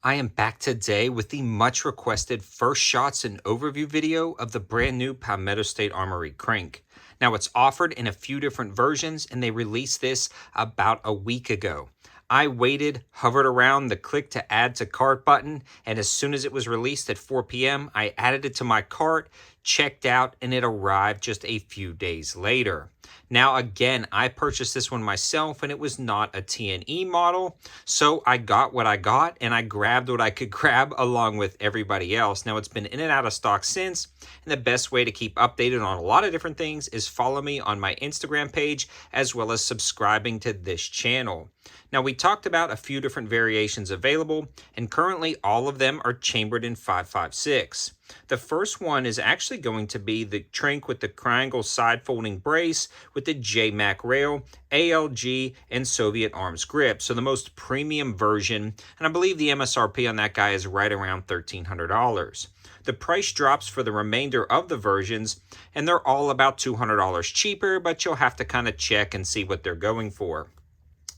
I am back today with the much requested first shots and overview video of the brand new Palmetto State Armory Krink. Now it's offered in a few different versions and they released this about a week ago. I waited, hovered around the click to add to cart button, and as soon as it was released at 4 p.m., I added it to my cart, checked out, and it arrived just a few days later. Now, again, I purchased this one myself, and it was not a TNE model, so I got what I got, and I grabbed what I could grab along with everybody else. Now, it's been in and out of stock since, and the best way to keep updated on a lot of different things is follow me on my Instagram page, as well as subscribing to this channel. Now, we talked about a few different variations available, and currently all of them are chambered in 5.56. The first one is actually going to be the Krink with the triangle side folding brace with the JMac rail, ALG, and Soviet arms grip. So the most premium version, and I believe the MSRP on that guy is right around $1,300. The price drops for the remainder of the versions, and they're all about $200 cheaper, but you'll have to kind of check and see what they're going for.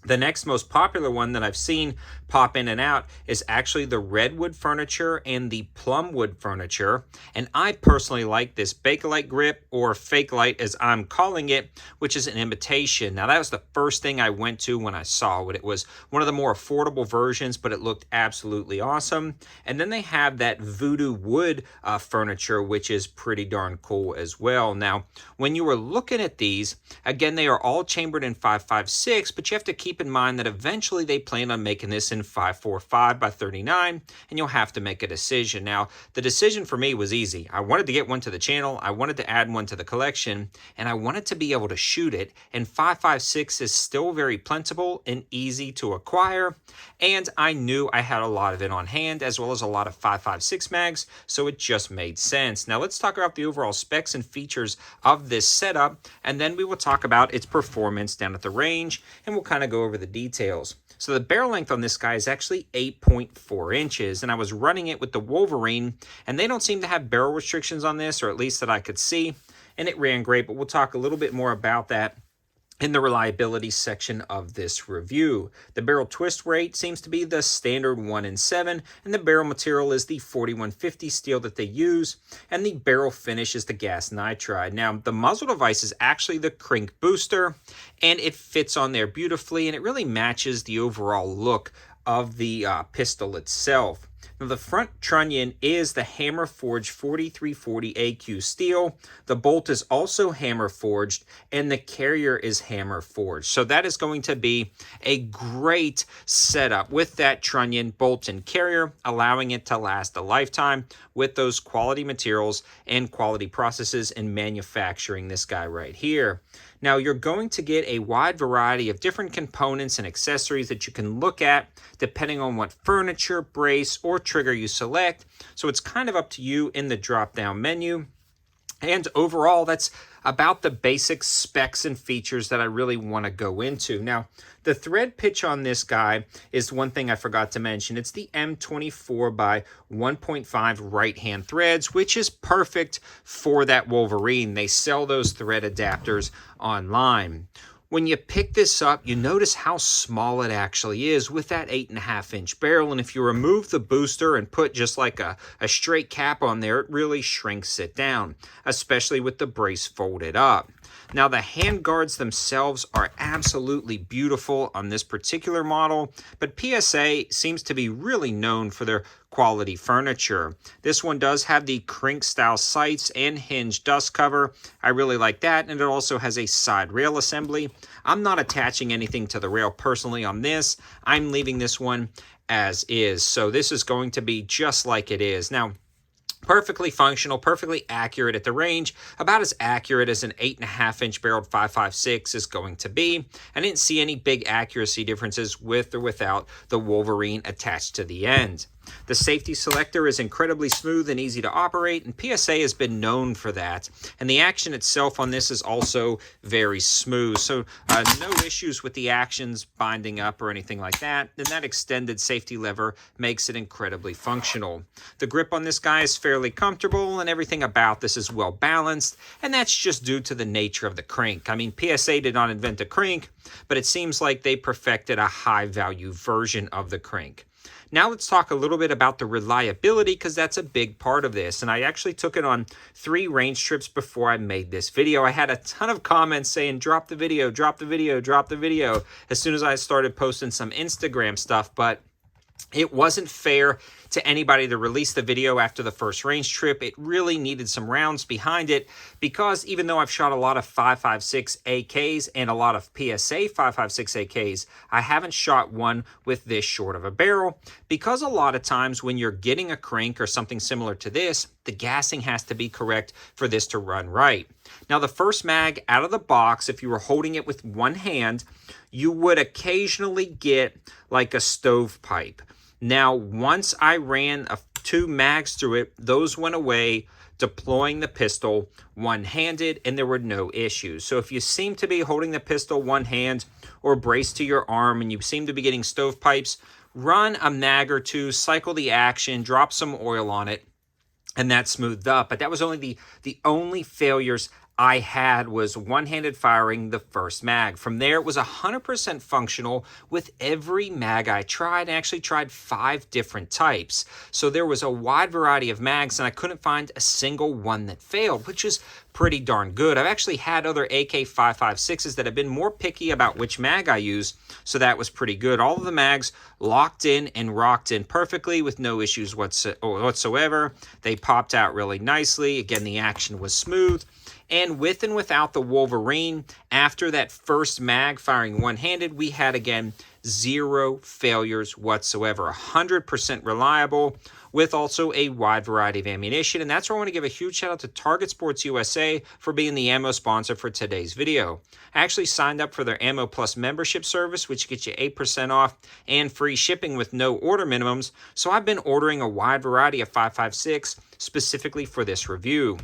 The next most popular one that I've seen pop in and out is actually the redwood furniture and the plumwood furniture. And I personally like this Bakelite grip, or Fake Light as I'm calling it, which is an imitation. Now that was the first thing I went to when I saw it. It was one of the more affordable versions, but it looked absolutely awesome. And then they have that voodoo wood furniture, which is pretty darn cool as well. Now, when you were looking at these, again, they are all chambered in 5.56, but you have to keep in mind that eventually they plan on making this in 5.45 by 39, and you'll have to make a decision. Now, the decision for me was easy. I wanted to get one to the channel, I wanted to add one to the collection, and I wanted to be able to shoot it, and 5.56 is still very plentiful and easy to acquire, and I knew I had a lot of it on hand, as well as a lot of 5.56 mags, so it just made sense. Now, let's talk about the overall specs and features of this setup, and then we will talk about its performance down at the range, and we'll kind of go over the details. So the barrel length on this guy is actually 8.4 inches, and I was running it with the Wolverine, and they don't seem to have barrel restrictions on this, or at least that I could see, and it ran great, but we'll talk a little bit more about that in the reliability section of this review. The barrel twist rate seems to be the standard 1 in 7, and the barrel material is the 4150 steel that they use, and the barrel finish is the gas nitride. Now, the muzzle device is actually the Krink booster, and it fits on there beautifully, and it really matches the overall look of the pistol itself. Now, the front trunnion is the hammer forged 4340 AQ steel. The bolt is also hammer forged, and the carrier is hammer forged. So that is going to be a great setup with that trunnion, bolt, and carrier, allowing it to last a lifetime with those quality materials and quality processes in manufacturing this guy right here. Now, you're going to get a wide variety of different components and accessories that you can look at depending on what furniture, brace, or trigger you select. So it's kind of up to you in the drop-down menu. And overall, that's about the basic specs and features that I really want to go into. Now, the thread pitch on this guy is one thing I forgot to mention. It's the M24 by 1.5 right-hand threads, which is perfect for that Wolverine. They sell those thread adapters online. When you pick this up, you notice how small it actually is with that 8.5-inch barrel. And if you remove the booster and put just like a straight cap on there, it really shrinks it down, especially with the brace folded up. Now, the hand guards themselves are absolutely beautiful on this particular model, but PSA seems to be really known for their quality furniture. This one does have the Krink style sights and hinge dust cover. I really like that, and it also has a side rail assembly. I'm not attaching anything to the rail personally on this. I'm leaving this one as is, so this is going to be just like it is. Now, perfectly functional, perfectly accurate at the range, about as accurate as an 8.5-inch barreled 5.56 is going to be. I didn't see any big accuracy differences with or without the Wolverine attached to the end. The safety selector is incredibly smooth and easy to operate, and PSA has been known for that. And the action itself on this is also very smooth, so no issues with the actions binding up or anything like that. And that extended safety lever makes it incredibly functional. The grip on this guy is fairly comfortable, and everything about this is well balanced, and that's just due to the nature of the Krink. I mean, PSA did not invent the Krink, but it seems like they perfected a high-value version of the Krink. Now let's talk a little bit about the reliability, because that's a big part of this. And I actually took it on 3 range trips before I made this video. I had a ton of comments saying, drop the video, drop the video, drop the video, as soon as I started posting some Instagram stuff, but it wasn't fair to anybody to release the video after the first range trip. It really needed some rounds behind it, because even though I've shot a lot of 5.56 AKs and a lot of PSA 5.56 AKs, I haven't shot one with this short of a barrel, because a lot of times when you're getting a Krink or something similar to this, the gassing has to be correct for this to run right. Now, the first mag out of the box, if you were holding it with one hand, you would occasionally get like a stovepipe. Now, once I ran 2 mags through it, those went away, deploying the pistol one-handed, and there were no issues. So if you seem to be holding the pistol one hand or braced to your arm and you seem to be getting stovepipes, run a mag or 2, cycle the action, drop some oil on it, and that smoothed up. But that was only the only failures I had was one-handed firing the first mag. From there, it was 100% functional with every mag I tried. I actually tried 5 different types. So there was a wide variety of mags, and I couldn't find a single one that failed, which is pretty darn good. I've actually had other AK 5.56s that have been more picky about which mag I use, so that was pretty good. All of the mags locked in and rocked in perfectly with no issues whatsoever. They popped out really nicely. Again, the action was smooth. And with and without the Wolverine, after that first mag firing one-handed, we had, again, 0 failures whatsoever. 100% reliable, with also a wide variety of ammunition. And that's where I want to give a huge shout out to Target Sports USA for being the ammo sponsor for today's video. I actually signed up for their Ammo Plus membership service, which gets you 8% off and free shipping with no order minimums. So I've been ordering a wide variety of 5.56 specifically for this review.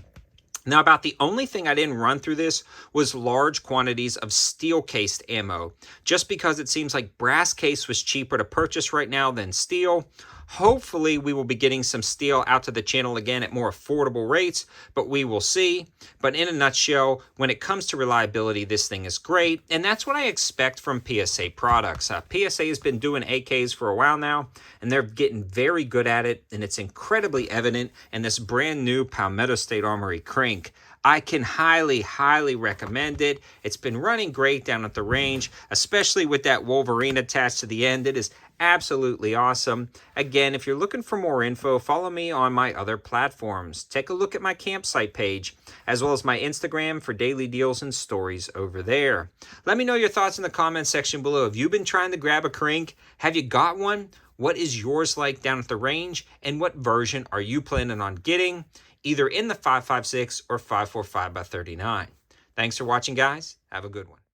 Now, about the only thing I didn't run through this was large quantities of steel-cased ammo, just because it seems like brass case was cheaper to purchase right now than steel. Hopefully, we will be getting some steel out to the channel again at more affordable rates, but we will see. But in a nutshell, when it comes to reliability, this thing is great, and that's what I expect from PSA products. PSA has been doing AKs for a while now, and they're getting very good at it, and it's incredibly evident in this brand new Palmetto State Armory Krink. I can highly, highly recommend it. It's been running great down at the range, especially with that Wolverine attached to the end. It is absolutely awesome. Again, if you're looking for more info, follow me on my other platforms. Take a look at my campsite page, as well as my Instagram for daily deals and stories over there. Let me know your thoughts in the comment section below. Have you been trying to grab a Krink? Have you got one? What is yours like down at the range? And what version are you planning on getting? Either in the 5.56 or 5.45 by 39. Thanks for watching, guys. Have a good one.